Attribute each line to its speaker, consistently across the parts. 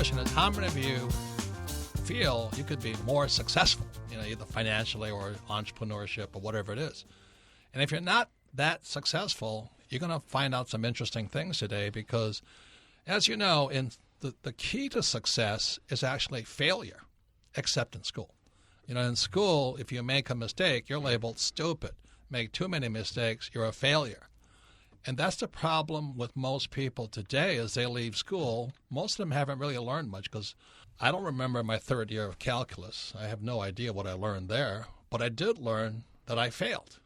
Speaker 1: question is, how many of you feel you could be more successful, either financially or entrepreneurship or whatever it is? And if you're not that successful, you're going to find out some interesting things today because, as you know, the key to success is actually failure, except in school. In school, if you make a mistake, you're labeled stupid. Make too many mistakes, you're a failure. And that's the problem with most people today as they leave school. Most of them haven't really learned much because I don't remember my third year of calculus. I have no idea what I learned there. But I did learn that I failed.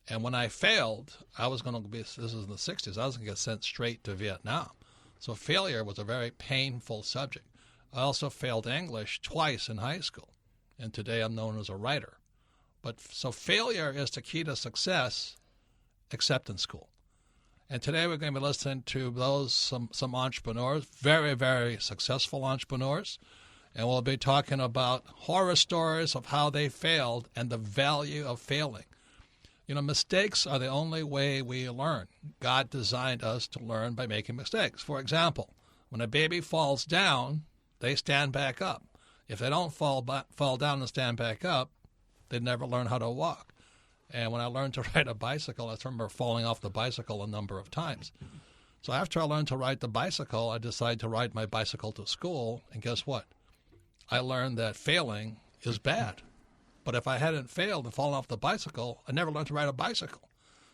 Speaker 1: And when I failed, I was going to be, this is in the 60s, I was going to get sent straight to Vietnam. So failure was a very painful subject. I also failed English twice in high school. And today I'm known as a writer. So failure is the key to success, except in school. And today we're going to be listening to some entrepreneurs, very, very successful entrepreneurs. And we'll be talking about horror stories of how they failed and the value of failing. Mistakes are the only way we learn. God designed us to learn by making mistakes. For example, when a baby falls down, they stand back up. If they don't fall down and stand back up, they never learn how to walk. And when I learned to ride a bicycle, I remember falling off the bicycle a number of times. So after I learned to ride the bicycle, I decided to ride my bicycle to school. And guess what? I learned that failing is bad. But if I hadn't failed and fallen off the bicycle, I never learned to ride a bicycle.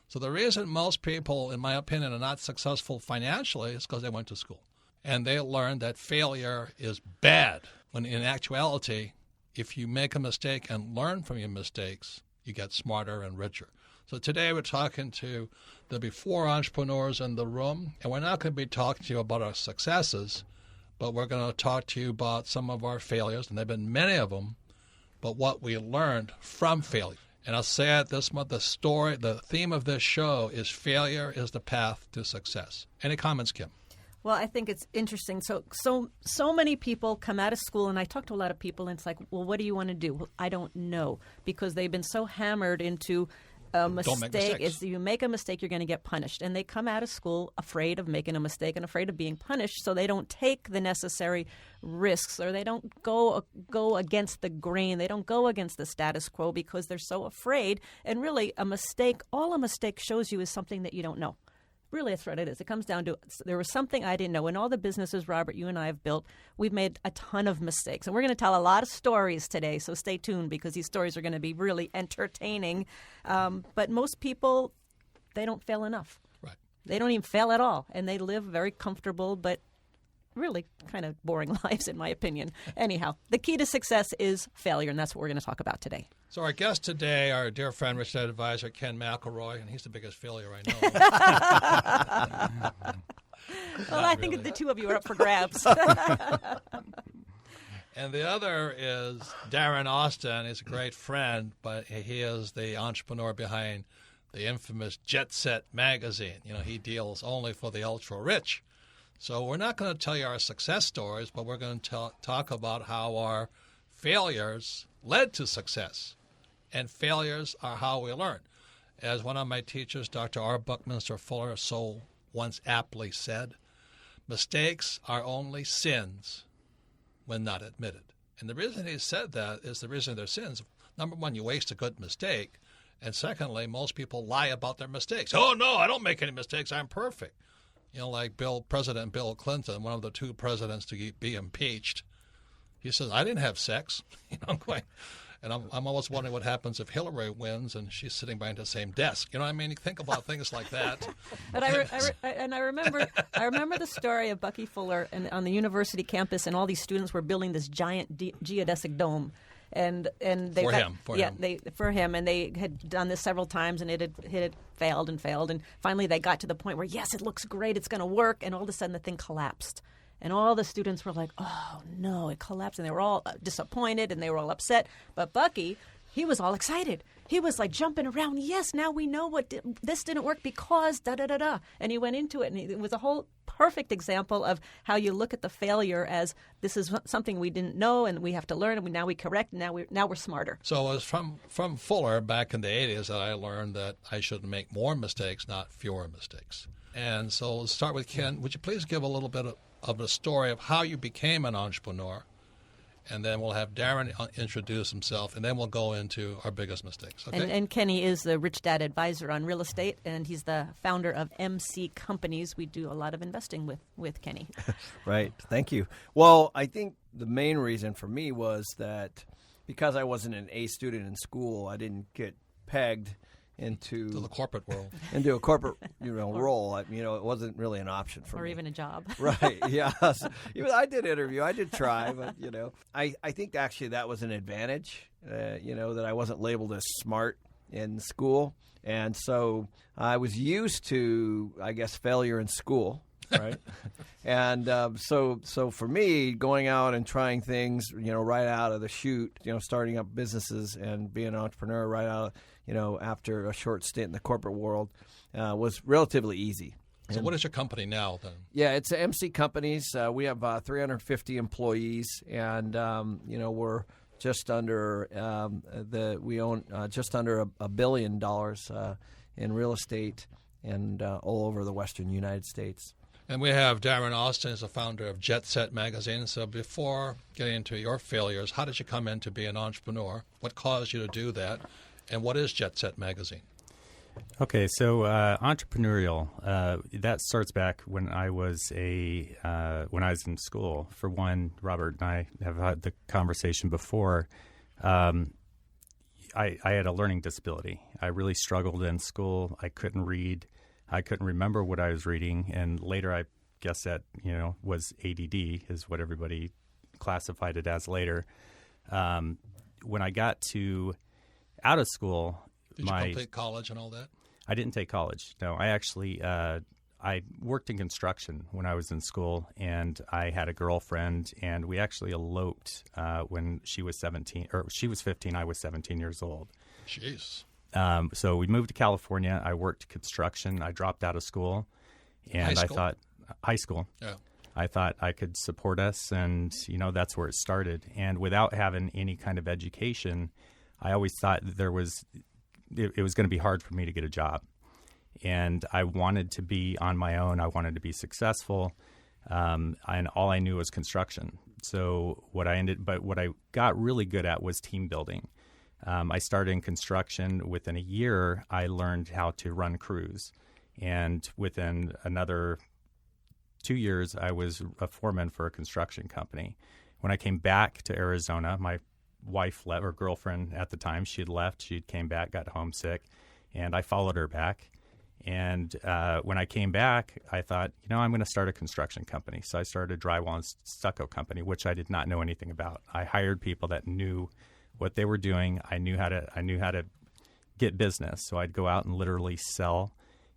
Speaker 1: So the reason most people, in my opinion, are not successful financially is because they went to school. And they learned that failure is bad. When in actuality, if you make a mistake and learn from your mistakes, you get smarter and richer. So today we're talking to the before entrepreneurs in the room, and we're not going to be talking to you about our successes, but we're going to talk to you about some of our failures, and there have been many of them, but what we learned from failure. And I'll say it this month, the theme of this show is failure is the path to success. Any comments, Kim?
Speaker 2: Well, I think it's interesting. So many people come out of school, and I talk to a lot of people, and it's like, well, what do you want to do? Well, I don't know, because they've been so hammered into a mistake. If you make a mistake, you're going to get punished. And they come out of school afraid of making a mistake and afraid of being punished, so they don't take the necessary risks, or they don't go against the grain. They don't go against the status quo because they're so afraid. And really, all a mistake shows you is something that you don't know. Really, that's what it is. It comes down to there was something I didn't know. In all the businesses, Robert, you and I have built, we've made a ton of mistakes. And we're going to tell a lot of stories today, so stay tuned because these stories are going to be really entertaining. But most people, they don't fail enough.
Speaker 1: Right.
Speaker 2: They don't even fail at all. And they live very comfortable but really kind of boring lives, in my opinion. Anyhow, the key to success is failure, and that's what we're going to talk about today.
Speaker 1: So our guest today, our dear friend, real estate advisor, Ken McElroy, and he's the biggest failure I know.
Speaker 2: Well, I think the two of you are up for grabs.
Speaker 1: And the other is Darren Austin. He's a great friend, but he is the entrepreneur behind the infamous Jet Set magazine. He deals only for the ultra-rich. So we're not going to tell you our success stories, but we're going to talk about how our failures led to success. And failures are how we learn. As one of my teachers, Dr. R. Buckminster Fuller, so once aptly said, mistakes are only sins when not admitted. And the reason he said that is the reason they're sins. Number one, you waste a good mistake. And secondly, most people lie about their mistakes. Oh, no, I don't make any mistakes. I'm perfect. Like President Bill Clinton, one of the two presidents to be impeached, he says, I didn't have sex. I'm going, and I'm always wondering what happens if Hillary wins and she's sitting behind the same desk. You know what I mean? You think about things like that.
Speaker 2: But I remember the story of Bucky Fuller on the university campus, and all these students were building this giant geodesic dome. And they for him, and they had done this several times, and it had failed, and finally they got to the point where, yes, it looks great, it's going to work, and all of a sudden the thing collapsed, and all the students were like, oh no, it collapsed, and they were all disappointed and they were all upset. But Bucky, he was all excited. He was like jumping around. Yes, now we know this didn't work because da-da-da-da. And he went into it, and it was a whole perfect example of how you look at the failure as this is something we didn't know and we have to learn, and now we correct, and now we're smarter.
Speaker 1: So it was from Fuller back in the 80s that I learned that I should make more mistakes, not fewer mistakes. And so let's start with Ken. Would you please give a little bit of the story of how you became an entrepreneur. And then we'll have Darren introduce himself, and then we'll go into our biggest mistakes. Okay?
Speaker 2: And Kenny is the Rich Dad advisor on real estate, and he's the founder of MC Companies. We do a lot of investing with Kenny.
Speaker 3: Right. Thank you. Well, I think the main reason for me was that because I wasn't an A student in school, I didn't get pegged into
Speaker 1: the corporate world,
Speaker 3: into a corporate role. It wasn't really an option for me,
Speaker 2: or even a job.
Speaker 3: Right? Yeah. I did interview. I did try, but I think actually that was an advantage. That I wasn't labeled as smart in school, and so I was used to, I guess, failure in school. Right. And so for me, going out and trying things, right out of the chute, starting up businesses and being an entrepreneur right out, after a short stint in the corporate world, was relatively easy.
Speaker 1: So what is your company now then?
Speaker 3: Yeah, it's MC Companies. We have 350 employees, and we're just under we own just under $1 billion in real estate and all over the Western United States.
Speaker 1: And we have Darren Austin as the founder of Jet Set magazine. So before getting into your failures, how did you come in to be an entrepreneur? What caused you to do that? And what is Jet Set magazine?
Speaker 4: Okay, so entrepreneurial, that starts back when I was in school. For one, Robert and I have had the conversation before. I had a learning disability. I really struggled in school. I couldn't read. I couldn't remember what I was reading, and later I guess that was ADD is what everybody classified it as later. When I got out of school,
Speaker 1: did you complete college and all that?
Speaker 4: I didn't take college. No, I actually I worked in construction when I was in school, and I had a girlfriend, and we actually eloped when she was 17, or she was 15. I was 17 years old.
Speaker 1: Jeez.
Speaker 4: So we moved to California. I worked construction. I dropped out of school, and I thought high school. Yeah. I thought I could support us, and that's where it started. And without having any kind of education, I always thought that it was going to be hard for me to get a job. And I wanted to be on my own. I wanted to be successful, and all I knew was construction. So what I got really good at was team building. I started in construction. Within a year, I learned how to run crews. And within another 2 years, I was a foreman for a construction company. When I came back to Arizona, my wife left, or girlfriend at the time, she had left. She came back, got homesick, and I followed her back. And when I came back, I thought, I'm going to start a construction company. So I started a drywall and stucco company, which I did not know anything about. I hired people that knew what they were doing. I knew how to get business. So I'd go out and literally sell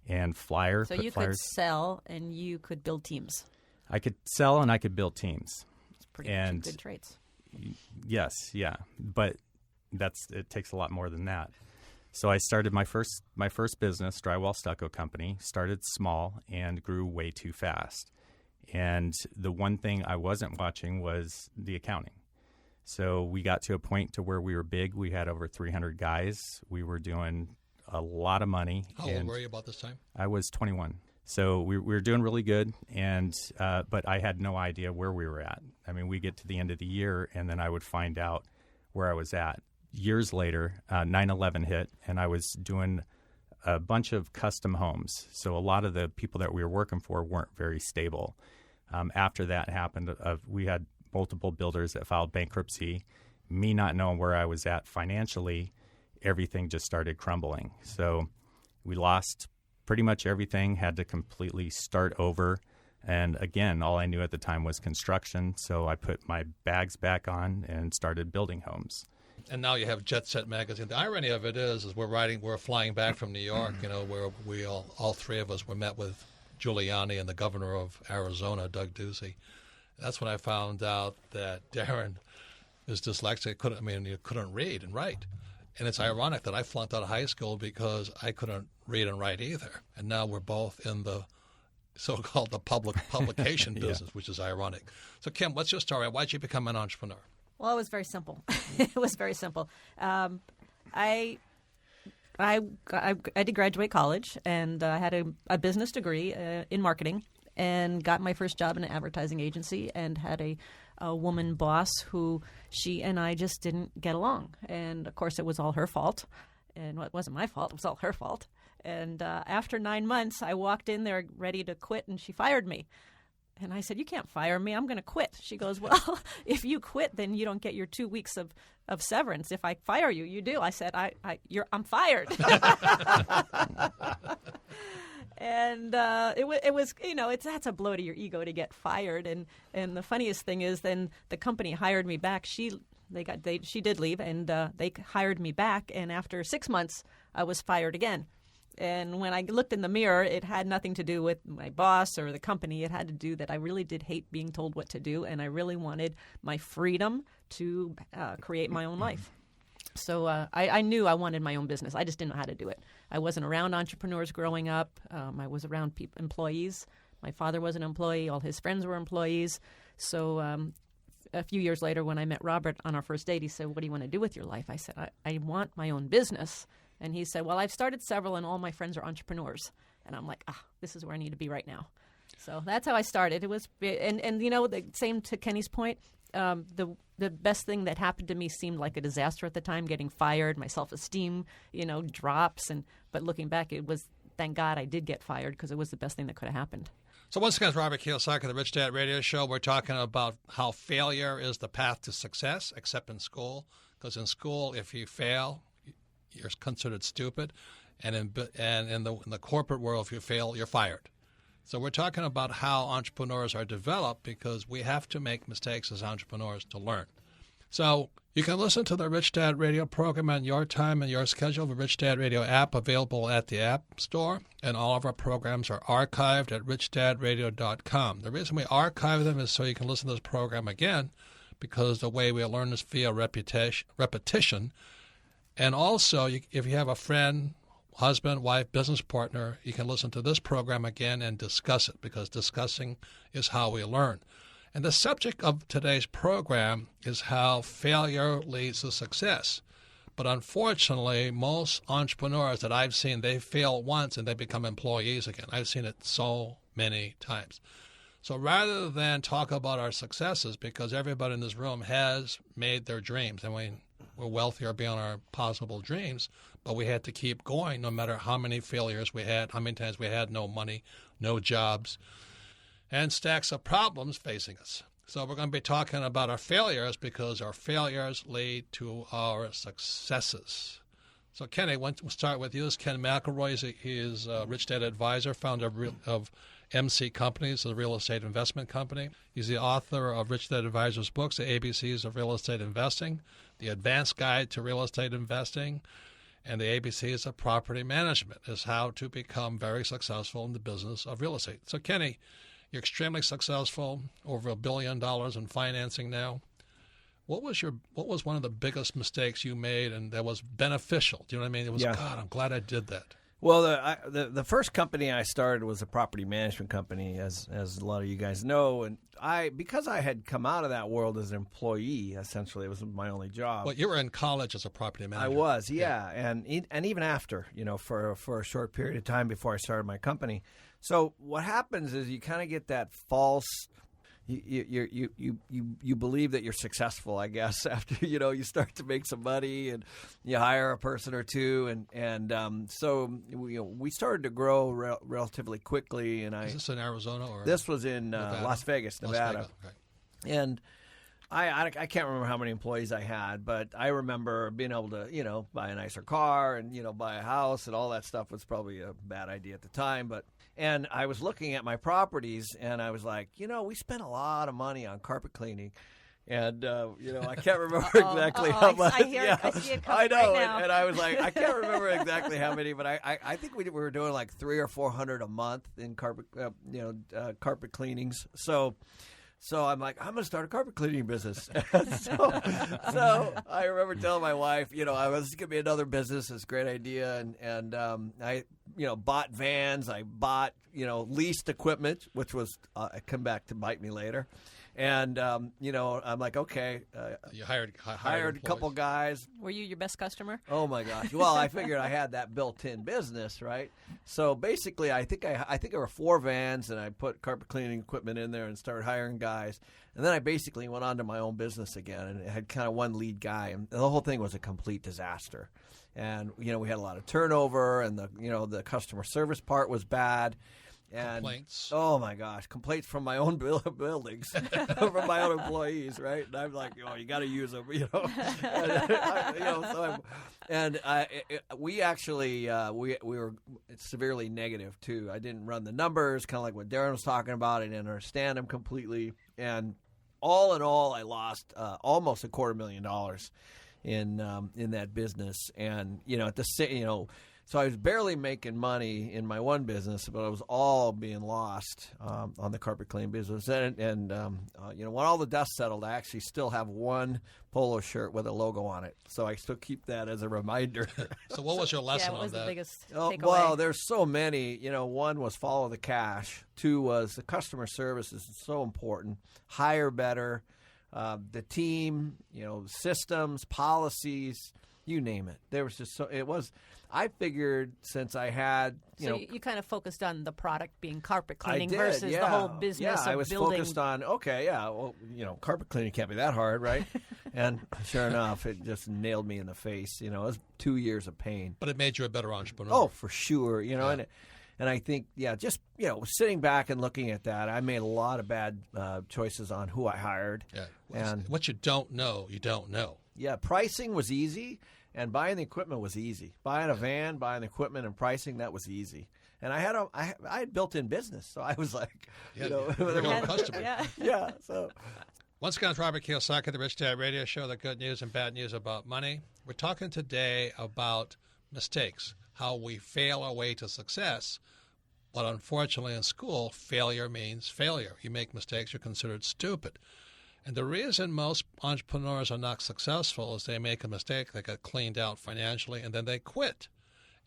Speaker 4: and flyer.
Speaker 2: So you could sell and you could build teams.
Speaker 4: I could sell and I could build teams.
Speaker 2: It's pretty good traits.
Speaker 4: Yes, yeah, but it takes a lot more than that. So I started my first business, drywall stucco company. Started small and grew way too fast. And the one thing I wasn't watching was the accounting. So we got to a point to where we were big. We had over 300 guys. We were doing a lot of money.
Speaker 1: How old were you about this time?
Speaker 4: I was 21. So we were doing really good, and but I had no idea where we were at. I mean, we get to the end of the year, and then I would find out where I was at. Years later, 9/11 hit, and I was doing a bunch of custom homes. So a lot of the people that we were working for weren't very stable. After that happened, we had multiple builders that filed bankruptcy. Me not knowing where I was at financially, everything just started crumbling. So we lost pretty much everything, had to completely start over. And again, all I knew at the time was construction. So I put my bags back on and started building homes.
Speaker 1: And now you have Jet Set magazine. The irony of it is we're flying back from New York, where we all three of us were met with Giuliani and the governor of Arizona, Doug Ducey. That's when I found out that Darren is dyslexic. Couldn't read and write. And it's ironic that I flunked out of high school because I couldn't read and write either. And now we're both in the so-called the publication business, which is ironic. So, Kim, what's your story? Why did you become an entrepreneur?
Speaker 2: Well, it was very simple. It was very simple. I did graduate college, and I had a business degree in marketing. and got my first job in an advertising agency and had a woman boss who she and I just didn't get along. And, of course, it was all her fault. And it wasn't my fault. It was all her fault. And after 9 months, I walked in there ready to quit, and she fired me. And I said, "You can't fire me. I'm going to quit." She goes, "Well, if you quit, then you don't get your 2 weeks of severance. If I fire you, you do." I said, I'm fired. And it was, that's a blow to your ego to get fired. And the funniest thing is, then the company hired me back. She did leave, and they hired me back. And after 6 months, I was fired again. And when I looked in the mirror, it had nothing to do with my boss or the company. It had to do that I really did hate being told what to do, and I really wanted my freedom to create my own life. So I knew I wanted my own business. I just didn't know how to do it. I wasn't around entrepreneurs growing up. I was around employees. My father was an employee. All his friends were employees. So a few years later, when I met Robert on our first date, he said, "What do you want to do with your life?" I said, I want my own business. And he said, "Well, I've started several, and all my friends are entrepreneurs." And I'm like, this is where I need to be right now. So that's how I started. It was, and the same to Kenny's point. The best thing that happened to me seemed like a disaster at the time, getting fired. My self-esteem, drops. But looking back, it was, thank God I did get fired, because it was the best thing that could have happened.
Speaker 1: So once again, it's Robert Kiyosaki, the Rich Dad Radio Show. We're talking about how failure is the path to success, except in school. Because in school, if you fail, you're considered stupid, and in the corporate world, if you fail, you're fired. So we're talking about how entrepreneurs are developed, because we have to make mistakes as entrepreneurs to learn. So you can listen to the Rich Dad Radio program on your time and your schedule. The Rich Dad Radio app available at the App Store, and all of our programs are archived at richdadradio.com. The reason we archive them is so you can listen to this program again, because the way we learn is via repetition. And also, if you have a friend, husband, wife, business partner, you can listen to this program again and discuss it, because discussing is how we learn. And the subject of today's program is how failure leads to success. But unfortunately, most entrepreneurs that I've seen, they fail once and they become employees again. I've seen it so many times. So rather than talk about our successes, because everybody in this room has made their dreams, and we're wealthier beyond our possible dreams, but we had to keep going no matter how many failures we had, how many times we had no money, no jobs, and stacks of problems facing us. So we're going to be talking about our failures, because our failures lead to our successes. So Kenny, we'll start with you. This is Ken McElroy. He is a Rich Dad Advisor, founder of MC Companies, a real estate investment company. He's the author of Rich Dad Advisor's books, The ABCs of Real Estate Investing, The Advanced Guide to Real Estate Investing, and The ABCs of Property Management, is how to become very successful in the business of real estate. So Kenny, you're extremely successful, over $1 billion in financing now. What was one of the biggest mistakes you made and that was beneficial? Do you know what I mean? It was, God, I'm glad I did that.
Speaker 3: Well, the first company I started was a property management company, as a lot of you guys know, and because I had come out of that world as an employee, essentially, it was my only job.
Speaker 1: Well, you were in college as a property manager.
Speaker 3: I was, yeah. And even after, for a short period of time before I started my company. So what happens is you kind of get that false. You believe that you're successful, I guess, after you start to make some money and you hire a person or two, and so we started to grow relatively quickly. And
Speaker 1: is this in Arizona or
Speaker 3: this was in Las Vegas, Nevada?
Speaker 1: Las Vegas. Okay.
Speaker 3: And I can't remember how many employees I had, but I remember being able to buy a nicer car and buy a house, and all that stuff was probably a bad idea at the time, And I was looking at my properties, and I was like, we spent a lot of money on carpet cleaning. And, I can't remember exactly how much.
Speaker 2: I hear it. I see it coming
Speaker 3: I know.
Speaker 2: Right now.
Speaker 3: And I was like, I can't remember exactly how many, but I think we were doing like $300 or $400 a month in carpet cleanings. So I'm like, I'm going to start a carpet cleaning business. so I remember telling my wife, I was going to be another business. It's a great idea. And I, bought vans. I bought, leased equipment, which was come back to bite me later. And, I'm like, okay.
Speaker 1: You hired
Speaker 3: a couple guys.
Speaker 2: Were you your best customer?
Speaker 3: Oh, my gosh. Well, I figured I had that built-in business, right? So basically, I think there were 4 vans, and I put carpet cleaning equipment in there and started hiring guys. And then I basically went on to my own business again, and had kind of one lead guy. And the whole thing was a complete disaster. And, we had a lot of turnover, and the customer service part was bad. And,
Speaker 1: complaints.
Speaker 3: Oh my gosh, complaints from my own buildings, from my own employees, right? And I'm like, you got to use them, we actually we were severely negative too. I didn't run the numbers, kind of like what Darren was talking about. I didn't understand them completely, and all in all, I lost almost $250,000 in that business, and at the So I was barely making money in my one business, but it was all being lost on the carpet cleaning business. And when all the dust settled, I actually still have one polo shirt with a logo on it. So I still keep that as a reminder.
Speaker 1: So what was your lesson
Speaker 2: what was
Speaker 1: on that?
Speaker 2: The biggest takeaway?
Speaker 3: Well, there's so many. One was follow the cash. 2 was the customer service is so important. Hire better. The team, systems, policies, you name it. There was just I figured since I had,
Speaker 2: you kind of focused on the product being carpet cleaning
Speaker 3: I did,
Speaker 2: versus the whole business of
Speaker 3: I was
Speaker 2: building.
Speaker 3: focused on, carpet cleaning can't be that hard, right? And sure enough, it just nailed me in the face. It was 2 years of pain.
Speaker 1: But it made you a better entrepreneur.
Speaker 3: Oh, for sure. And I think, just, sitting back and looking at that, I made a lot of bad choices on who I hired.
Speaker 1: Yeah.
Speaker 3: And
Speaker 1: what you don't know, you don't know.
Speaker 3: Yeah, pricing was easy, and buying the equipment was easy. Buying a van, buying the equipment, and pricing, that was easy. And I had built-in business, so I was like,
Speaker 1: your own customer.
Speaker 3: Yeah, so.
Speaker 1: Once again, it's Robert Kiyosaki, the Rich Dad Radio Show, the good news and bad news about money. We're talking today about mistakes, how we fail our way to success. But unfortunately in school, failure means failure. You make mistakes, you're considered stupid. And the reason most entrepreneurs are not successful is they make a mistake, they get cleaned out financially, and then they quit.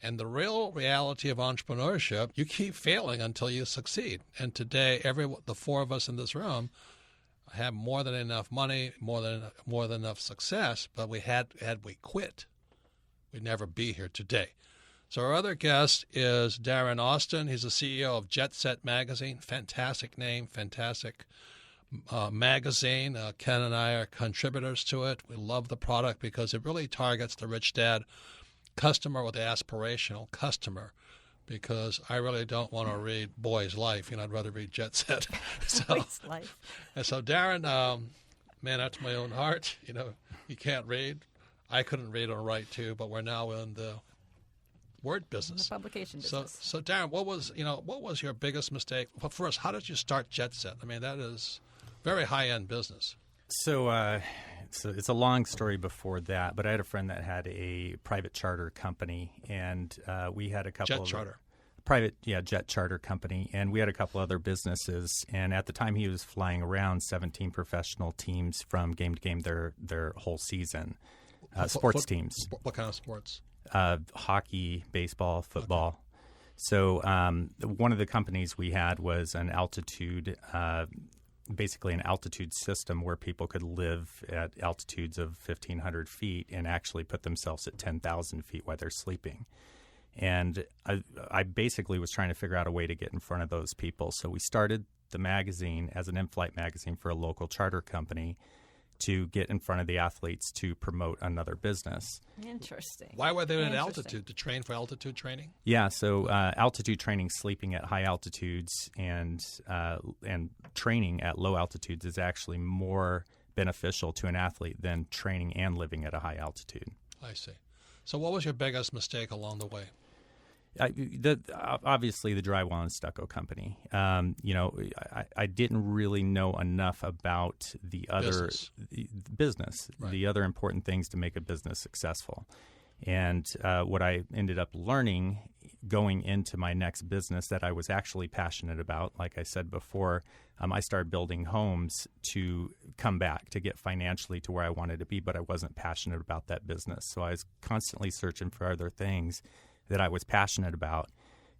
Speaker 1: And the real reality of entrepreneurship, you keep failing until you succeed. And today, the 4 of us in this room have more than enough money, more than enough success, but had we quit, we'd never be here today. So our other guest is Darren Austin. He's the CEO of Jet Set Magazine. Fantastic name, fantastic magazine. Ken and I are contributors to it. We love the product because it really targets the rich dad customer or the aspirational customer, because I really don't want to read Boy's Life. I'd rather read Jet Set.
Speaker 2: Boy's Life.
Speaker 1: And so Darren, man after my own heart, you can't read. I couldn't read or write too, but we're now in the word business,
Speaker 2: the publication business.
Speaker 1: So Darren, what was your biggest mistake? Well, first, how did you start Jet Set? I mean, that is very high-end business.
Speaker 4: So it's a long story before that, but I had a friend that had a private charter company, and we had a couple
Speaker 1: jet charter
Speaker 4: company, and we had a couple other businesses. And at the time, he was flying around 17 professional teams from game to game their whole season, sports teams.
Speaker 1: What kind of sports?
Speaker 4: Hockey, baseball, football. Okay. So one of the companies we had was an altitude, basically an altitude system where people could live at altitudes of 1,500 feet and actually put themselves at 10,000 feet while they're sleeping. And I basically was trying to figure out a way to get in front of those people. So we started the magazine as an in-flight magazine for a local charter company to get in front of the athletes to promote another business.
Speaker 2: Interesting.
Speaker 1: Why were they in altitude? To train for altitude training?
Speaker 4: Yeah, so altitude training, sleeping at high altitudes, and training at low altitudes is actually more beneficial to an athlete than training and living at a high altitude.
Speaker 1: I see. So what was your biggest mistake along the way?
Speaker 4: Obviously, the drywall and stucco company. I didn't really know enough about the other business, right. The other important things to make a business successful. And what I ended up learning going into my next business that I was actually passionate about, like I said before, I started building homes to come back, to get financially to where I wanted to be, but I wasn't passionate about that business. So I was constantly searching for other things that I was passionate about,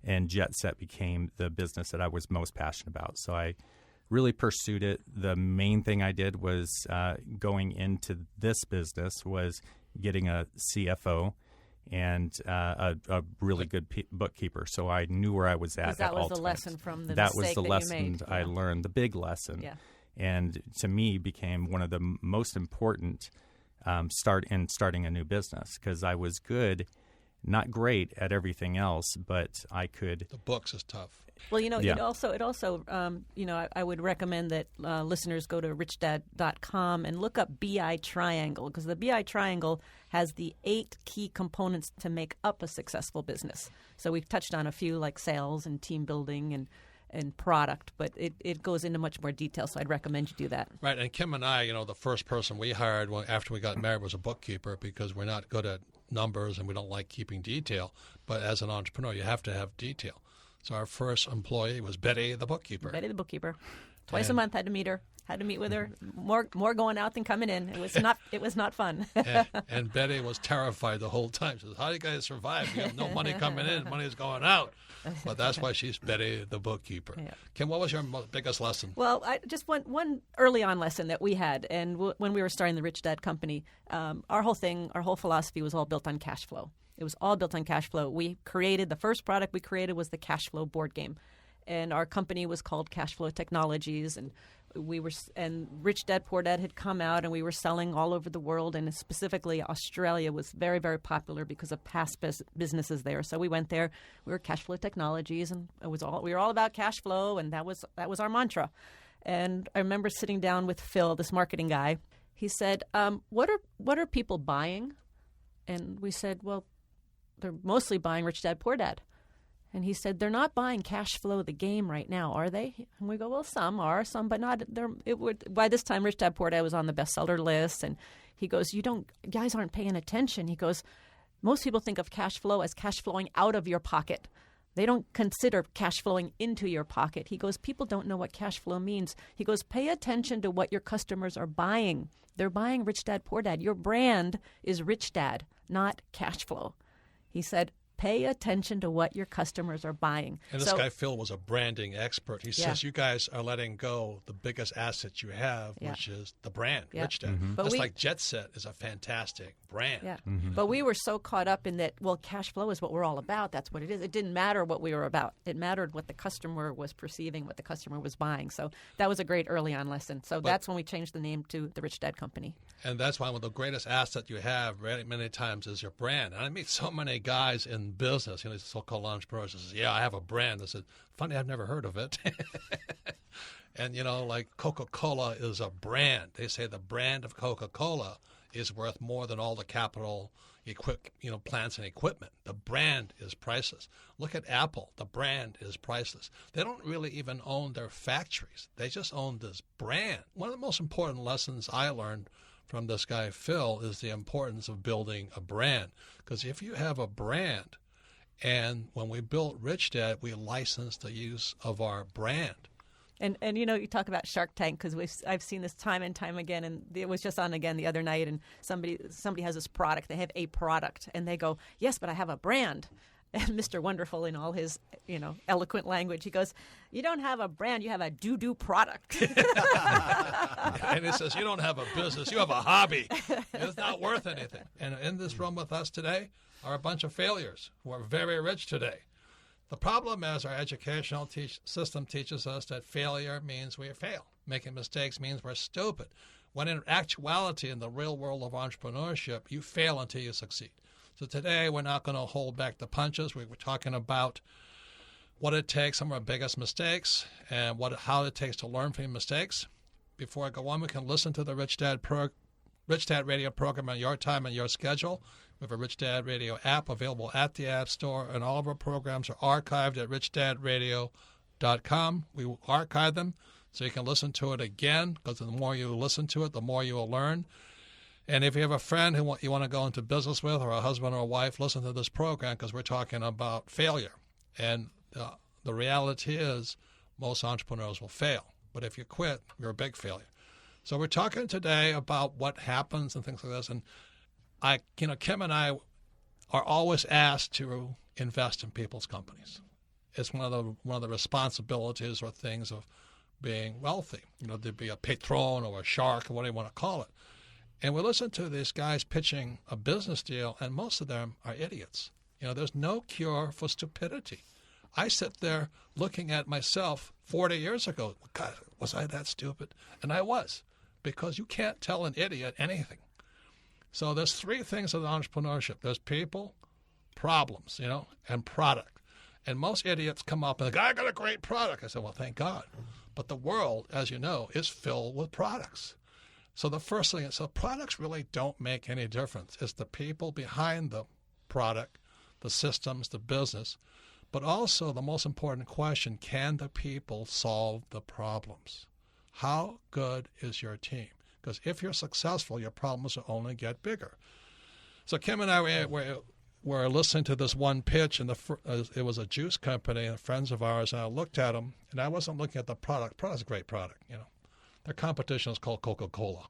Speaker 4: and Jet Set became the business that I was most passionate about. So I really pursued it. The main thing I did was going into this business was getting a CFO and a really good bookkeeper. So I knew where I was at.
Speaker 2: That was
Speaker 4: all
Speaker 2: the lesson from the
Speaker 4: that
Speaker 2: mistake
Speaker 4: was the
Speaker 2: that
Speaker 4: lesson
Speaker 2: you made.
Speaker 4: I learned, the big lesson.
Speaker 2: Yeah.
Speaker 4: And to me became one of the most important starting a new business, because I was good, not great at everything else, but I could.
Speaker 1: The books is tough.
Speaker 2: Well, it also, I would recommend that listeners go to richdad.com and look up BI Triangle, because the BI Triangle has the 8 key components to make up a successful business. So we've touched on a few like sales and team building and product, but it goes into much more detail, so I'd recommend you do that.
Speaker 1: Right, and Kim and I, the first person we hired after we got married was a bookkeeper, because we're not good at numbers and we don't like keeping detail. But as an entrepreneur, you have to have detail. So our first employee was Betty, the bookkeeper.
Speaker 2: Betty, the bookkeeper. Twice a month, had to meet her. Had to meet with her. More going out than coming in. It was not fun.
Speaker 1: and Betty was terrified the whole time. She says, "How do you guys survive? You have no money coming in, money's going out." But that's why she's Betty, the bookkeeper. Yeah. Kim, what was your biggest lesson?
Speaker 2: Well, just one early on lesson that we had, and when we were starting the Rich Dad Company, our whole philosophy was all built on cash flow. It was all built on cash flow. The first product we created was the cash flow board game. And our company was called Cash Flow Technologies, and Rich Dad Poor Dad had come out, and we were selling all over the world, and specifically Australia was very, very popular because of past businesses there. So we went there. We were Cash Flow Technologies, and we were all about cash flow, and that was our mantra. And I remember sitting down with Phil, this marketing guy. He said, "What are people buying?" And we said, "Well, they're mostly buying Rich Dad Poor Dad." And he said, "They're not buying Cash Flow the game right now, are they?" And we go, "Well, some are, some, but not." By this time, Rich Dad Poor Dad was on the bestseller list, and he goes, "Guys aren't paying attention." He goes, "Most people think of cash flow as cash flowing out of your pocket. They don't consider cash flowing into your pocket." He goes, "People don't know what cash flow means." He goes, "Pay attention to what your customers are buying. They're buying Rich Dad Poor Dad. Your brand is Rich Dad, not cash flow." He said, "Pay attention to what your customers are buying."
Speaker 1: And this guy, Phil, was a branding expert. He says, you guys are letting go the biggest asset you have, which is the brand, Rich Dad. Mm-hmm. Just like Jet Set is a fantastic brand.
Speaker 2: Yeah. Mm-hmm. But we were so caught up in that, well, cash flow is what we're all about. That's what it is. It didn't matter what we were about. It mattered what the customer was perceiving, what the customer was buying. So that was a great early on lesson. So that's when we changed the name to the Rich Dad Company.
Speaker 1: And that's why one of the greatest asset you have many times is your brand. And I meet so many guys in business, these so-called entrepreneurs, says, "Yeah, I have a brand." I said, "Funny, I've never heard of it." And, like Coca-Cola is a brand. They say the brand of Coca-Cola is worth more than all the capital plants and equipment. The brand is priceless. Look at Apple. The brand is priceless. They don't really even own their factories. They just own this brand. One of the most important lessons I learned from this guy, Phil, is the importance of building a brand. Because if you have a brand, and when we built Rich Dad, we licensed the use of our brand.
Speaker 2: And you talk about Shark Tank, because I've seen this time and time again, and it was just on again the other night, and somebody has this product. They have a product, and they go, "Yes, but I have a brand." And Mr. Wonderful, in all his eloquent language, he goes, "You don't have a brand, you have a doo-doo product."
Speaker 1: And he says, "You don't have a business, you have a hobby. It's not worth anything." And in this room with us today are a bunch of failures who are very rich today. The problem is our educational system teaches us that failure means we fail. Making mistakes means we're stupid. When in actuality, in the real world of entrepreneurship, you fail until you succeed. So today, we're not going to hold back the punches. We were talking about what it takes, some of our biggest mistakes, and how it takes to learn from mistakes. Before I go on, we can listen to the Rich Dad Radio program on your time and your schedule. We have a Rich Dad Radio app available at the App Store, and all of our programs are archived at richdadradio.com. We will archive them so you can listen to it again, because the more you listen to it, the more you will learn. And if you have a friend who you want to go into business with, or a husband or a wife, listen to this program, because we're talking about failure. And the reality is most entrepreneurs will fail. But if you quit, you're a big failure. So we're talking today about what happens and things like this. And Kim and I are always asked to invest in people's companies. It's one of the responsibilities or things of being wealthy. There'd be a patron or a shark or whatever you want to call it. And we listen to these guys pitching a business deal, and most of them are idiots. There's no cure for stupidity. I sit there looking at myself 40 years ago. God, was I that stupid? And I was, because you can't tell an idiot anything. So there's three things of entrepreneurship. There's people, problems, and product. And most idiots come up and go, I got a great product. I said, well, thank God. But the world, as you know, is filled with products. So the first thing is, products really don't make any difference. It's the people behind the product, the systems, the business. But also the most important question, can the people solve the problems? How good is your team? Because if you're successful, your problems will only get bigger. So Kim and I were listening to this one pitch, and it was a juice company, and friends of ours, and I looked at them, and I wasn't looking at the product. The product's a great product, Their competition is called Coca-Cola.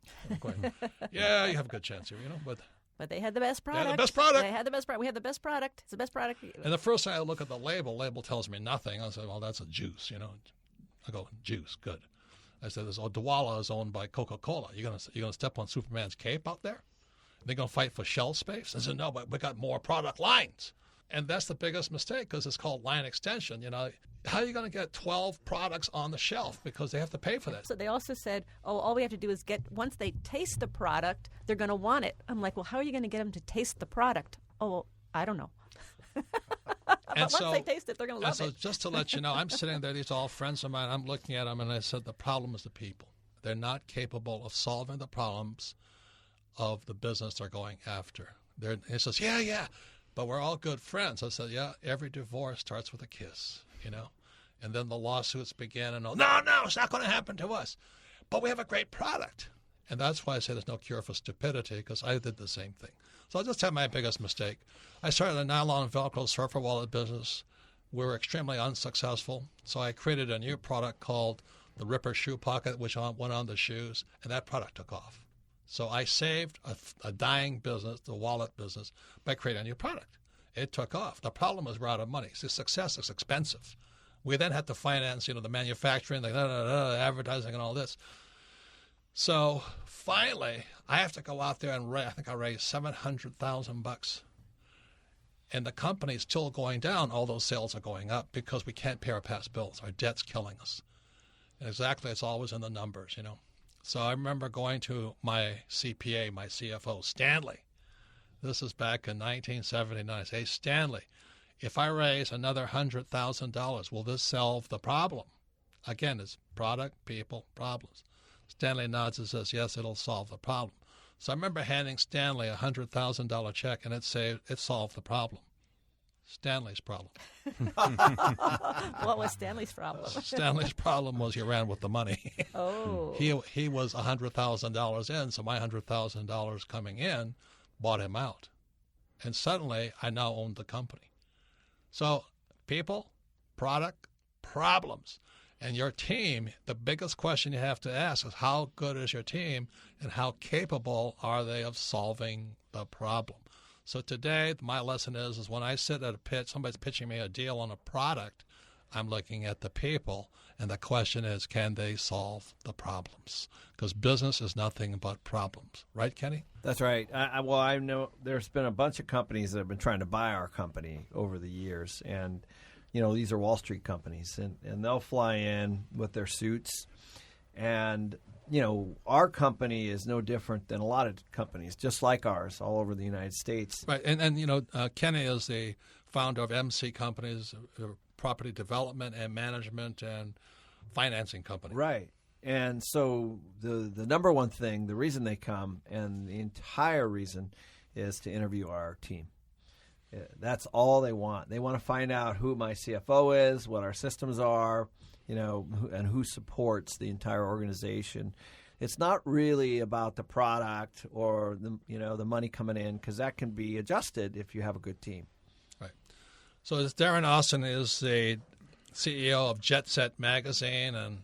Speaker 1: Yeah, you have a good chance here,
Speaker 2: But they had the best product.
Speaker 1: They had the best product.
Speaker 2: They had the best product. We had the best product. It's the best product.
Speaker 1: And the first time I look at the label tells me nothing. I said, well, that's a juice, I go, juice, good. I said, Dwala is owned by Coca-Cola. You gonna step on Superman's cape out there? They're going to fight for shelf space? I said, no, but we got more product lines. And that's the biggest mistake, because it's called line extension. How are you going to get 12 products on the shelf? Because they have to pay for that.
Speaker 2: So they also said, all we have to do is once they taste the product, they're going to want it. I'm like, well, how are you going to get them to taste the product? Oh, well, I don't know. But once they taste it, they're going to love it.
Speaker 1: So just to let you know, I'm sitting there, these are all friends of mine. I'm looking at them, and I said, the problem is the people. They're not capable of solving the problems of the business they're going after. He says, yeah, but we're all good friends. I said, yeah, every divorce starts with a kiss, And then the lawsuits begin, and no, it's not going to happen to us. But we have a great product. And that's why I say there's no cure for stupidity, because I did the same thing. So I'll just tell my biggest mistake. I started a nylon Velcro surfer wallet business. We were extremely unsuccessful. So I created a new product called the Ripper Shoe Pocket, which went on the shoes, and that product took off. So I saved a dying business, the wallet business, by creating a new product. It took off. The problem was we're out of money. See, success is expensive. We then had to finance, the manufacturing, the advertising, and all this. So finally, I have to go out there and I think I raised $700,000. And the company's still going down. All those sales are going up because we can't pay our past bills. Our debt's killing us. And exactly, it's always in the numbers, So I remember going to my CPA, my CFO, Stanley. This is back in 1979. I say, hey, Stanley, if I raise another $100,000, will this solve the problem? Again, it's product, people, problems. Stanley nods and says, yes, it'll solve the problem. So I remember handing Stanley a $100,000 check, and it solved the problem. Stanley's problem.
Speaker 2: What was Stanley's problem?
Speaker 1: Stanley's problem was he ran with the money.
Speaker 2: Oh.
Speaker 1: He was $100,000 in, so my $100,000 coming in bought him out. And suddenly, I now owned the company. So people, product, problems. And your team, the biggest question you have to ask is how good is your team and how capable are they of solving the problem? So today, my lesson is when I sit at a pitch, somebody's pitching me a deal on a product, I'm looking at the people, and the question is, can they solve the problems? Because business is nothing but problems. Right, Kenny?
Speaker 3: That's right. I know there's been a bunch of companies that have been trying to buy our company over the years, and these are Wall Street companies, and they'll fly in with their suits, and our company is no different than a lot of companies, just like ours, all over the United States.
Speaker 1: Right, and Kenny is the founder of MC Companies, property development and management and financing company.
Speaker 3: Right, and so the number one thing, the reason they come, and the entire reason, is to interview our team. That's all they want. They want to find out who my CFO is, what our systems are, and who supports the entire organization. It's not really about the product or the money coming in, because that can be adjusted if you have a good team.
Speaker 1: Right. So Darren Austin is the CEO of Jet Set magazine and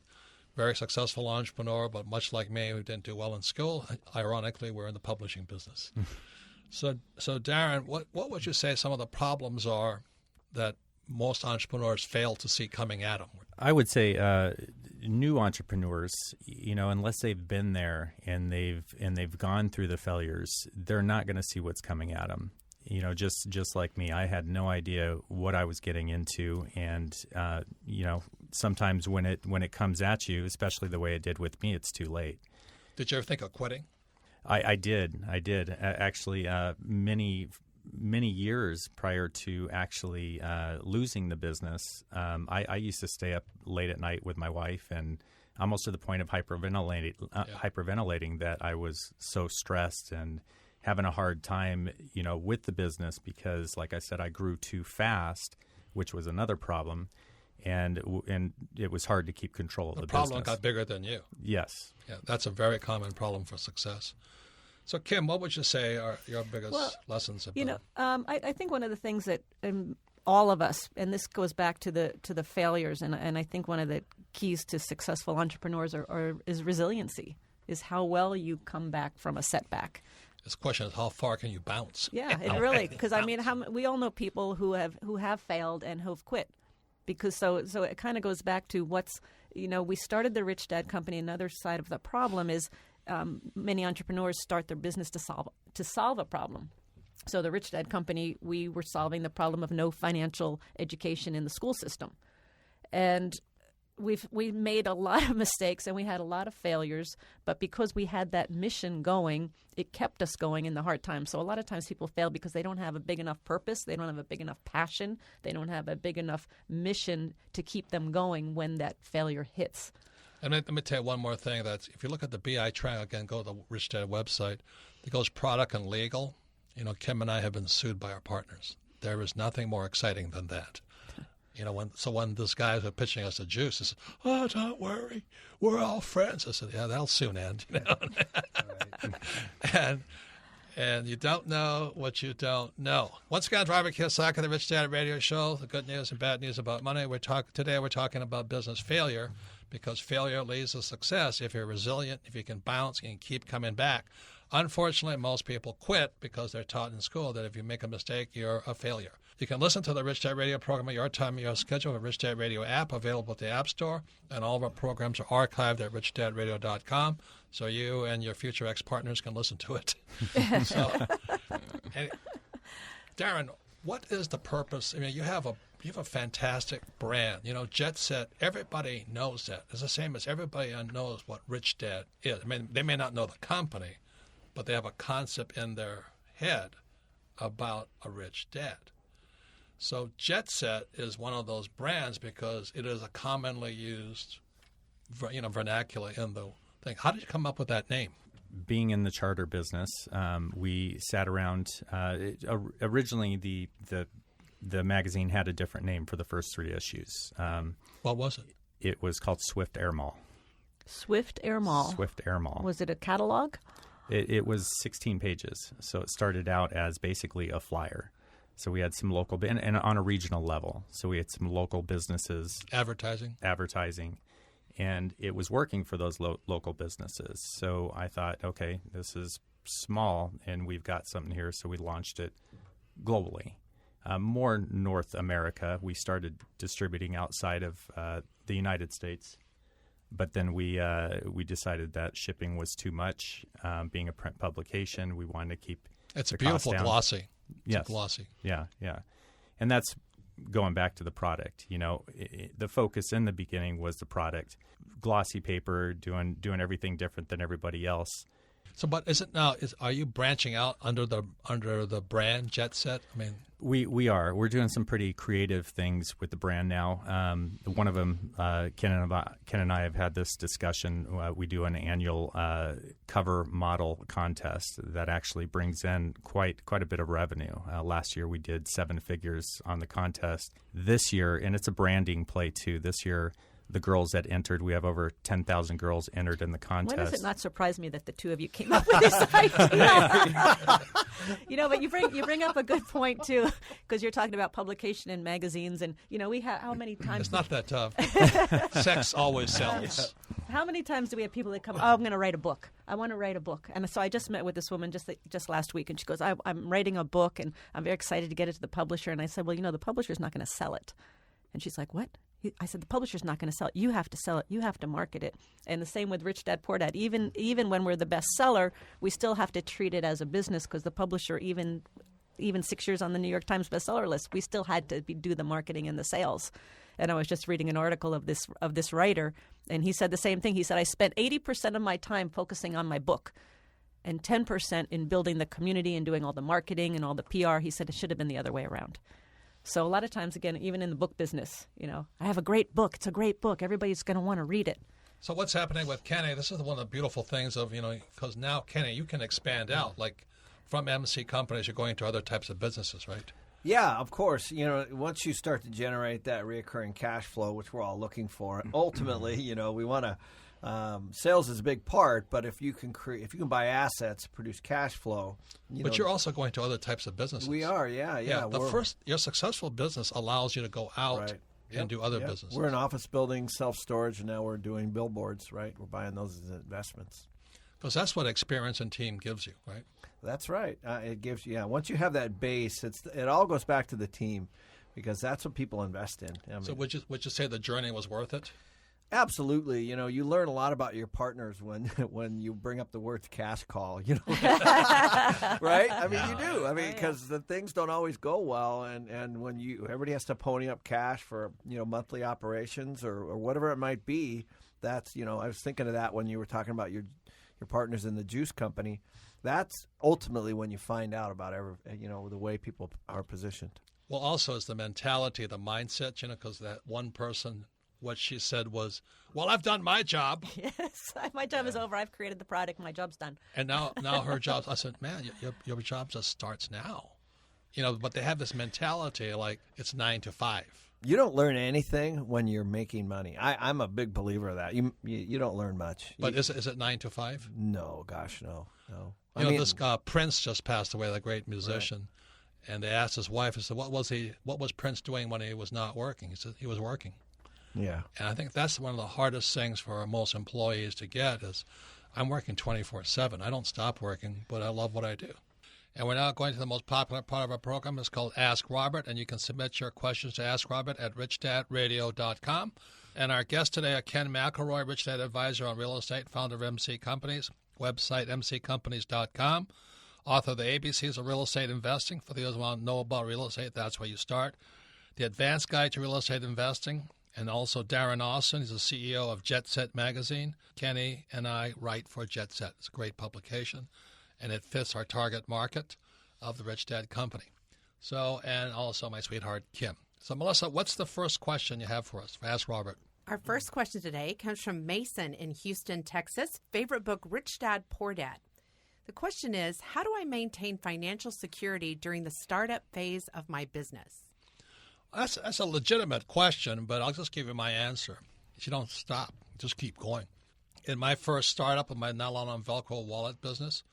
Speaker 1: very successful entrepreneur, but much like me, who didn't do well in school. Ironically, we're in the publishing business. So Darren, what would you say some of the problems are that most entrepreneurs fail to see coming at them?
Speaker 4: I would say new entrepreneurs, unless they've been there and they've gone through the failures, they're not going to see what's coming at them. Just like me, I had no idea what I was getting into, and sometimes when it comes at you, especially the way it did with me, it's too late.
Speaker 1: Did you ever think of quitting?
Speaker 4: I did. Actually, many years prior to actually losing the business, I used to stay up late at night with my wife, and almost to the point of hyperventilating that I was so stressed and having a hard time, with the business because, like I said, I grew too fast, which was another problem, and it was hard to keep control of the business. The problem
Speaker 1: got bigger than you.
Speaker 4: Yes.
Speaker 1: Yeah, that's a very common problem for success. So, Kim, what would you say are your biggest lessons about?
Speaker 2: I think one of the things that all of us, and this goes back to the failures, and I think one of the keys to successful entrepreneurs is resiliency, is how well you come back from a setback.
Speaker 1: This question is how far can you bounce?
Speaker 2: Yeah, it really, because we all know people who have failed and who've quit, because so it kind of goes back to we started the Rich Dad Company. Another side of the problem is many entrepreneurs start their business to solve a problem. So the Rich Dad Company, we were solving the problem of no financial education in the school system, and we made a lot of mistakes and we had a lot of failures, but because we had that mission going, it kept us going in the hard times. So a lot of times people fail because they don't have a big enough purpose, they don't have a big enough passion, they don't have a big enough mission to keep them going when that failure hits.
Speaker 1: And let me tell you one more thing. That's if you look at the BI triangle, again, go to the Rich Dad website, it goes product and legal. Kim and I have been sued by our partners. There is nothing more exciting than that. When those guys were pitching us a juice, they said, "Oh, don't worry, we're all friends." I said, "Yeah, that'll soon end." And you don't know what you don't know. Once again, Robert Kiyosaki, the Rich Dad Radio Show. The good news and bad news about money. Today we're talking about business failure, because failure leads to success. If you're resilient, if you can bounce and keep coming back. Unfortunately, most people quit because they're taught in school that if you make a mistake, you're a failure. You can listen to the Rich Dad Radio program at your time, your schedule. The Rich Dad Radio app available at the App Store, and all of our programs are archived at richdadradio.com, so you and your future ex-partners can listen to it. Darren, what is the purpose? You have a fantastic brand. Jet Set. Everybody knows that. It's the same as everybody knows what Rich Dad is. They may not know the company, but they have a concept in their head about a rich dad. So Jet Set is one of those brands because it is a commonly used, vernacular in the thing. How did you come up with that name?
Speaker 4: Being in the charter business, we sat around. Originally, the magazine had a different name for the first 3 issues.
Speaker 1: What was it?
Speaker 4: It was called Swift Air Mall.
Speaker 2: Swift Air Mall.
Speaker 4: Swift Air Mall.
Speaker 2: Was it a catalog?
Speaker 4: It was 16 pages. So it started out as basically a flyer. So we had some local, and on a regional level. So we had some local businesses.
Speaker 1: Advertising.
Speaker 4: And it was working for those local businesses. So I thought, okay, this is small, and we've got something here. So we launched it globally. More North America. We started distributing outside of the United States. But then we decided that shipping was too much. Being a print publication, we wanted to keep
Speaker 1: it's
Speaker 4: the
Speaker 1: a beautiful
Speaker 4: cost down.
Speaker 1: Glossy.
Speaker 4: Yes.
Speaker 1: Glossy.
Speaker 4: Yeah. And that's going back to the product. The focus in the beginning was the product. Glossy paper, doing everything different than everybody else.
Speaker 1: So, but is it now? Are you branching out under the brand Jet Set?
Speaker 4: We are. We're doing some pretty creative things with the brand now. One of them, Ken and I have had this discussion. We do an annual cover model contest that actually brings in quite a bit of revenue. Last year we did 7 figures on the contest. This year, and it's a branding play too. This year, the girls that entered, we have over 10,000 girls entered in the contest.
Speaker 2: When does it not surprise me that the two of you came up with this idea? But you bring up a good point too, because you're talking about publication in magazines, and we have how many times?
Speaker 1: It's not that tough. Sex always sells.
Speaker 2: How many times do we have people that come? Oh, I'm going to write a book. I want to write a book, and so I just met with this woman just last week, and she goes, "I'm writing a book, and I'm very excited to get it to the publisher." And I said, "Well, the publisher's not going to sell it." And she's like, "What?" I said, the publisher's not going to sell it. You have to sell it. You have to market it. And the same with Rich Dad, Poor Dad. Even when we're the bestseller, we still have to treat it as a business because the publisher, even 6 years on the New York Times bestseller list, we still had to do the marketing and the sales. And I was just reading an article of this writer, and he said the same thing. He said, I spent 80% of my time focusing on my book and 10% in building the community and doing all the marketing and all the PR. He said it should have been the other way around. So a lot of times, again, even in the book business, I have a great book. It's a great book. Everybody's going to want to read it.
Speaker 1: So what's happening with Kenny? This is one of the beautiful things of, because now, Kenny, you can expand out. Like from MC companies, you're going to other types of businesses, right?
Speaker 3: Yeah, of course. Once you start to generate that recurring cash flow, which we're all looking for, ultimately, we want to. Sales is a big part, but if you can buy assets, produce cash flow.
Speaker 1: But you're also going to other types of businesses.
Speaker 3: We are, yeah.
Speaker 1: Your successful business allows you to go out and do other businesses.
Speaker 3: We're an office building, self-storage, and now we're doing billboards, right? We're buying those as investments.
Speaker 1: Because that's what experience and team gives you, right?
Speaker 3: That's right. It gives you, once you have that base, it all goes back to the team because that's what people invest in.
Speaker 1: So would you say the journey was worth it?
Speaker 3: Absolutely. You learn a lot about your partners when you bring up the word cash call, right? I mean, you do. Because the things don't always go well. And when everybody has to pony up cash for, monthly operations or whatever it might be, that's, I was thinking of that when you were talking about your partners in the juice company. That's ultimately when you find out about the way people are positioned.
Speaker 1: Well, also is the mentality, the mindset, because that one person, what she said was, well, I've done my job.
Speaker 2: Yes, my job is over. I've created the product. My job's done.
Speaker 1: And now her job, I said, man, your job just starts now. But they have this mentality like it's 9 to 5.
Speaker 3: You don't learn anything when you're making money. I'm a big believer of that. You don't learn much.
Speaker 1: But is it 9 to 5?
Speaker 3: No, gosh, no.
Speaker 1: This Prince just passed away, the great musician. Right. And they asked his wife, I said, what was Prince doing when he was not working? He said he was working.
Speaker 3: Yeah.
Speaker 1: And I think that's one of the hardest things for most employees to get is I'm working 24/7. I don't stop working, but I love what I do. And we're now going to the most popular part of our program. It's called Ask Robert, and you can submit your questions to Ask Robert at richdadradio.com. And our guest today, Ken McElroy, Rich Dad Advisor on Real Estate, founder of MC Companies, website mccompanies.com, author of the ABCs of Real Estate Investing. For those who want to know about real estate, that's where you start. The Advanced Guide to Real Estate Investing. And also Darren Austin, he's the CEO of Jet Set magazine. Kenny and I write for Jet Set. It's a great publication, and it fits our target market of the Rich Dad Company. So, and also my sweetheart, Kim. So, Melissa, what's the first question you have for us? Ask Robert.
Speaker 5: Our first question today comes from Mason in Houston, Texas. Favorite book, Rich Dad, Poor Dad. The question is, how do I maintain financial security during the startup phase of my business?
Speaker 1: That's a legitimate question, but I'll just give you my answer. You don't stop. Just keep going. In my first startup of my Nylon on Velcro wallet business,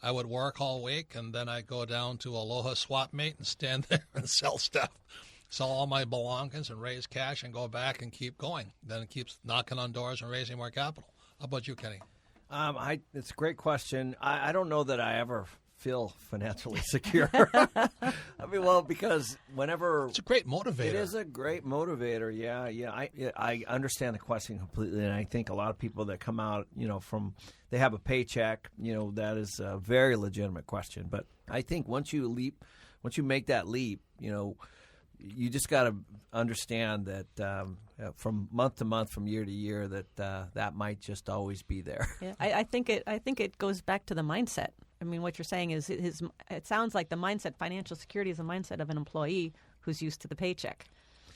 Speaker 1: I would work all week, and then I'd go down to Aloha Swap Meet and stand there and sell stuff, sell all my belongings and raise cash and go back and keep going. Then it keeps knocking on doors and raising more capital. How about you, Kenny?
Speaker 3: It's a great question. I don't know that I ever feel financially secure. Because whenever
Speaker 1: it's a great motivator.
Speaker 3: It is a great motivator. Yeah. I understand the question completely, and I think a lot of people that come out, they have a paycheck. That is a very legitimate question. But I think once you make that leap, you just got to understand that from month to month, from year to year, that might just always be there.
Speaker 2: Yeah, I think it goes back to the mindset. I mean, what you're saying is it sounds like the mindset, financial security is the mindset of an employee who's used to the paycheck.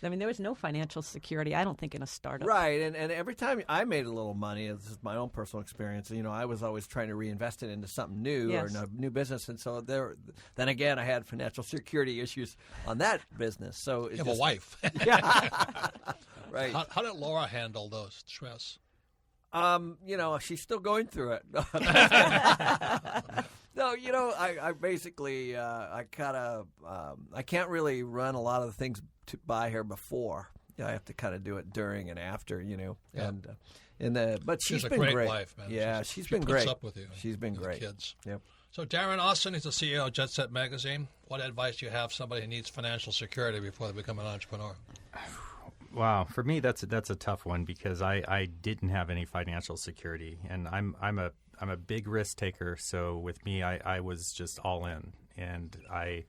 Speaker 2: I mean, there was no financial security, I don't think, in a startup.
Speaker 3: Right, and every time I made a little money, this is my own personal experience, I was always trying to reinvest it into something new or a new business. And so then again, I had financial security issues on that business. So
Speaker 1: you have a wife.
Speaker 3: Yeah. Right.
Speaker 1: How did Laura handle those stress?
Speaker 3: She's still going through it. No, I basically, I can't really run a lot of the things by her before. I have to kind of do it during and after,
Speaker 1: Yeah.
Speaker 3: But she's
Speaker 1: a
Speaker 3: been
Speaker 1: great
Speaker 3: great.
Speaker 1: Wife, man.
Speaker 3: Yeah,
Speaker 1: she
Speaker 3: been great.
Speaker 1: Puts up with you.
Speaker 3: She's been
Speaker 1: with
Speaker 3: great.
Speaker 1: The kids.
Speaker 3: Yep.
Speaker 1: So Darren Austin is the CEO of Jet Set magazine. What advice do you have for somebody who needs financial security before they become an entrepreneur?
Speaker 4: Wow, for me that's a tough one because I didn't have any financial security, and I'm a big risk taker. So with me, I was just all in, and I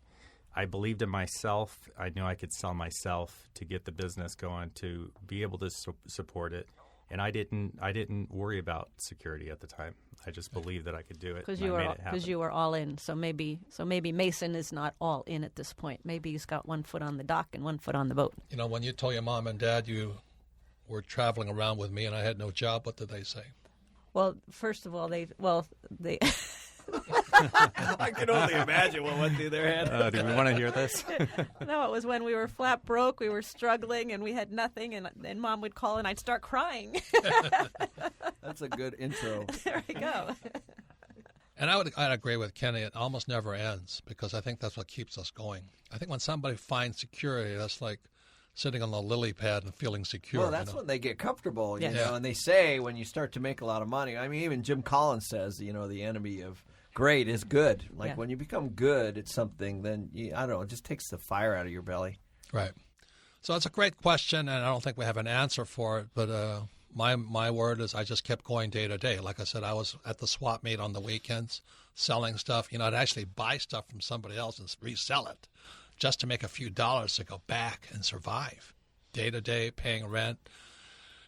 Speaker 4: believed in myself. I knew I could sell myself to get the business going, to be able to support it, and I didn't worry about security at the time. I just believed that I could do it. Because
Speaker 2: you were all in. So maybe Mason is not all in at this point. Maybe he's got one foot on the dock and one foot on the boat.
Speaker 1: You know, when you told your mom and dad you were traveling around with me and I had no job, what did they say?
Speaker 2: Well, first of all, they.
Speaker 3: I can only imagine what went through their head.
Speaker 4: Do we want to hear this?
Speaker 2: No, it was when we were flat broke, we were struggling, and we had nothing, and Mom would call, and I'd start crying.
Speaker 3: That's a good intro.
Speaker 2: There we go.
Speaker 1: And I'd agree with Kenny. It almost never ends because I think that's what keeps us going. I think when somebody finds security, that's like sitting on the lily pad and feeling secure.
Speaker 3: Well, that's when they get comfortable, you
Speaker 2: Yes.
Speaker 3: know. And they say when you start to make a lot of money, I mean, even Jim Collins says, you know, the enemy of great is good. Like when you become good at something, then I don't know, it just takes the fire out of your belly.
Speaker 1: Right. So it's a great question, and I don't think we have an answer for it. But my word is I just kept going day to day. Like I said, I was at the swap meet on the weekends selling stuff. You know, I'd actually buy stuff from somebody else and resell it just to make a few dollars to go back and survive. Day to day, paying rent,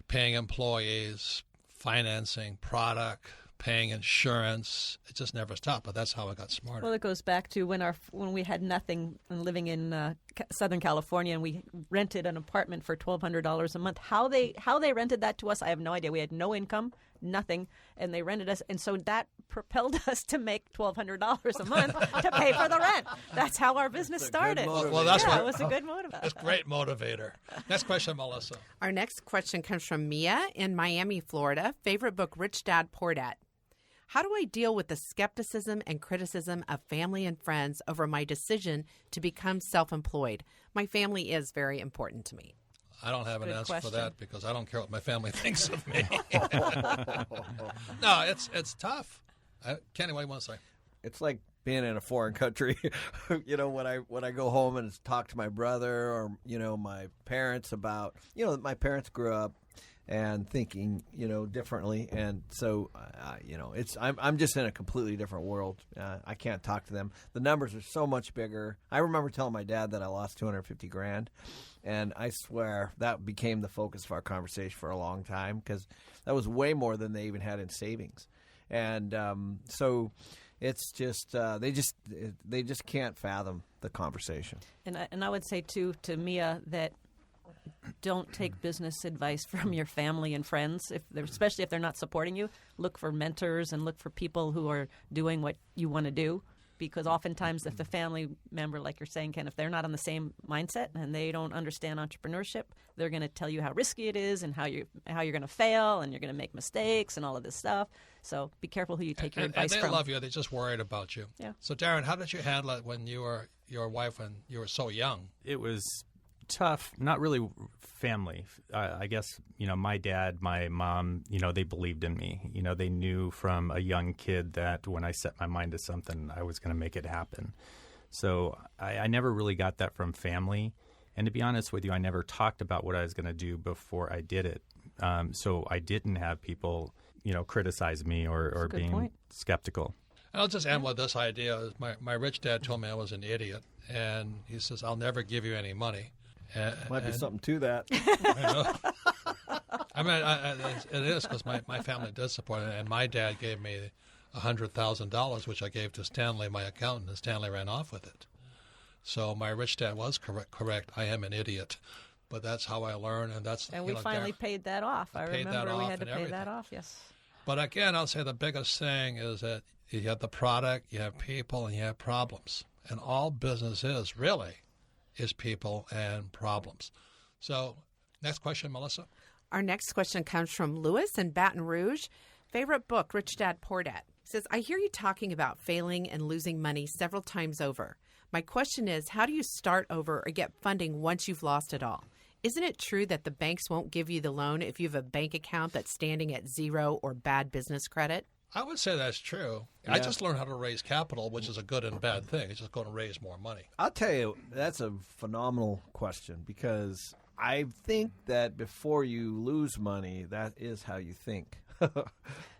Speaker 1: paying employees, financing product, paying insurance. It just never stopped, but that's how I got smarter.
Speaker 2: Well, it goes back to when we had nothing and living in Southern California, and we rented an apartment for $1,200 a month. How they rented that to us, I have no idea. We had no income, nothing, and they rented us, and so that propelled us to make $1,200 a month to pay for the rent. That's how our business started.
Speaker 1: Well, that's
Speaker 2: it was a good motivator.
Speaker 1: That's a great motivator. Next question, Melissa.
Speaker 5: Our next question comes from Mia in Miami, Florida. Favorite book, Rich Dad, Poor Dad. How do I deal with the skepticism and criticism of family and friends over my decision to become self-employed? My family is very important to me.
Speaker 1: I don't have an answer for that because I don't care what my family thinks of me. No, it's tough. Kenny, what do you want to say?
Speaker 3: It's like being in a foreign country. You know, when I go home and talk to my brother or, you know, my parents about, you know, my parents grew up and thinking, you know, differently, and so you know, I'm just in a completely different world. I can't talk to them. The numbers are so much bigger. I remember telling my dad that I lost $250,000, and I swear that became the focus of our conversation for a long time because that was way more than they even had in savings, and so it's just they just can't fathom the conversation.
Speaker 2: And I would say too to Mia that don't take business advice from your family and friends, especially if they're not supporting you. Look for mentors and look for people who are doing what you want to do, because oftentimes if the family member, like you're saying, Ken, if they're not on the same mindset and they don't understand entrepreneurship, they're going to tell you how risky it is and how you're going to fail and you're going to make mistakes and all of this stuff. So be careful who you take your advice from.
Speaker 1: And they love you. They're just worried about you.
Speaker 2: Yeah.
Speaker 1: So, Darren, how did you handle it when you were your wife when you were so young?
Speaker 4: It was tough. Not really family. I guess, you know, my dad, my mom, you know, they believed in me. You know, they knew from a young kid that when I set my mind to something, I was going to make it happen. So I never really got that from family. And to be honest with you, I never talked about what I was going to do before I did it. So I didn't have people, you know, criticize me or being skeptical.
Speaker 1: And I'll just end with this idea. My rich dad told me I was an idiot, and he says, I'll never give you any money.
Speaker 3: Might be something to that.
Speaker 1: I know. I mean, it is because my family does support it, and my dad gave me $100,000, which I gave to Stanley, my accountant, and Stanley ran off with it. So my rich dad was correct. I am an idiot, but that's how I learn, and
Speaker 2: we finally paid that off. I remember we had to pay that off. Yes.
Speaker 1: But again, I'll say the biggest thing is that you have the product, you have people, and you have problems, and all business is people and problems. So next question, Melissa.
Speaker 5: Our next question comes from Lewis in Baton Rouge. Favorite book, Rich Dad, Poor Dad. He says, I hear you talking about failing and losing money several times over. My question is, how do you start over or get funding once you've lost it all? Isn't it true that the banks won't give you the loan if you have a bank account that's standing at zero or bad business credit?
Speaker 1: I would say that's true. Yeah. I just learned how to raise capital, which is a good and bad thing. It's just going to raise more money.
Speaker 3: I'll tell you, that's a phenomenal question because I think that before you lose money, that is how you think.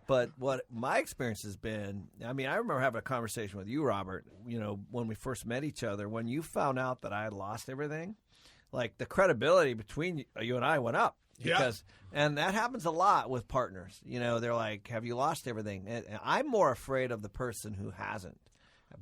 Speaker 3: But what my experience has been, I mean, I remember having a conversation with you, Robert, when we first met each other, when you found out that I had lost everything, like the credibility between you and I went up. And that happens a lot with partners. They're like, have you lost everything? And I'm more afraid of the person who hasn't,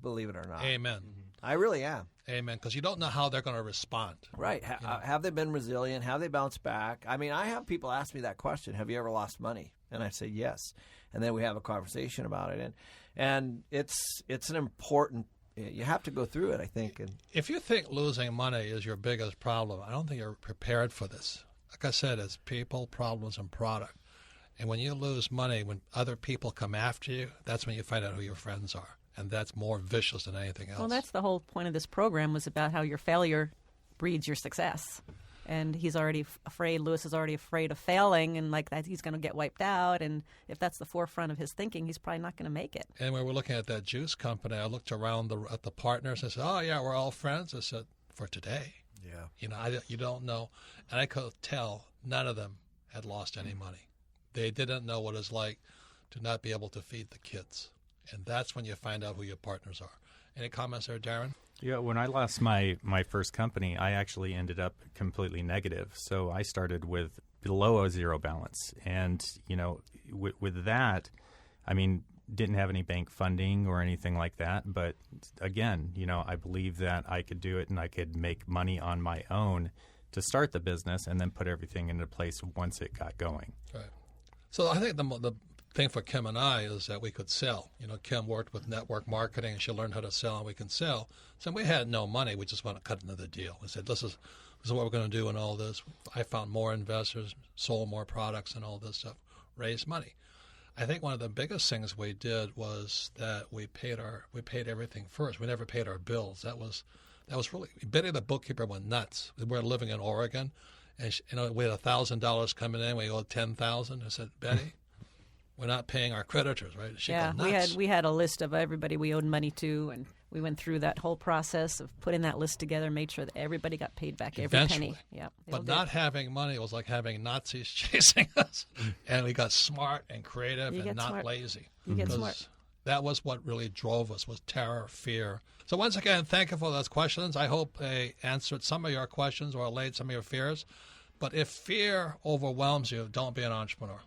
Speaker 3: believe it or not.
Speaker 1: Amen.
Speaker 3: I really am.
Speaker 1: Amen, because you don't know how they're going to respond.
Speaker 3: Right. Have they been resilient? Have they bounced back? I mean, I have people ask me that question, have you ever lost money? And I say yes. And then we have a conversation about it. And it's an important, you have to go through it, I think. And
Speaker 1: if you think losing money is your biggest problem, I don't think you're prepared for this. Like I said, it's people, problems, and product. And when you lose money, when other people come after you, that's when you find out who your friends are. And that's more vicious than anything else.
Speaker 2: Well, that's the whole point of this program, was about how your failure breeds your success. And he's already afraid, Lewis is already afraid of failing, and like that he's going to get wiped out. And if that's the forefront of his thinking, he's probably not going to make it. And
Speaker 1: when we're looking at that juice company, I looked around at the partners and said, oh, yeah, we're all friends. I said, for today.
Speaker 3: Yeah.
Speaker 1: You don't know. And I could tell none of them had lost any money. They didn't know what it's like to not be able to feed the kids. And that's when you find out who your partners are. Any comments there, Darren?
Speaker 4: Yeah, when I lost my first company, I actually ended up completely negative. So I started with below a zero balance. And, with that, I mean, didn't have any bank funding or anything like that. But again, I believe that I could do it and I could make money on my own to start the business and then put everything into place once it got going.
Speaker 1: Right. So I think the thing for Kim and I is that we could sell. Kim worked with network marketing and she learned how to sell, and we can sell. So we had no money. We just want to cut into the deal. We said, this is what we're going to do and all this. I found more investors, sold more products and all this stuff, raised money. I think one of the biggest things we did was that we paid everything first. We never paid our bills. That was really, Betty the bookkeeper went nuts. We were living in Oregon, and we had $1,000 coming in. We owed $10,000. I said, Betty, we're not paying our creditors, right? She
Speaker 2: yeah,
Speaker 1: went nuts.
Speaker 2: we had a list of everybody we owed money to, and we went through that whole process of putting that list together, made sure that everybody got paid back every penny. Yeah,
Speaker 1: but not having money was like having Nazis chasing us, and we got smart and creative and not lazy.
Speaker 2: You get smart.
Speaker 1: That was what really drove us, was terror, fear. So once again, thank you for those questions. I hope they answered some of your questions or allayed some of your fears. But if fear overwhelms you, don't be an entrepreneur.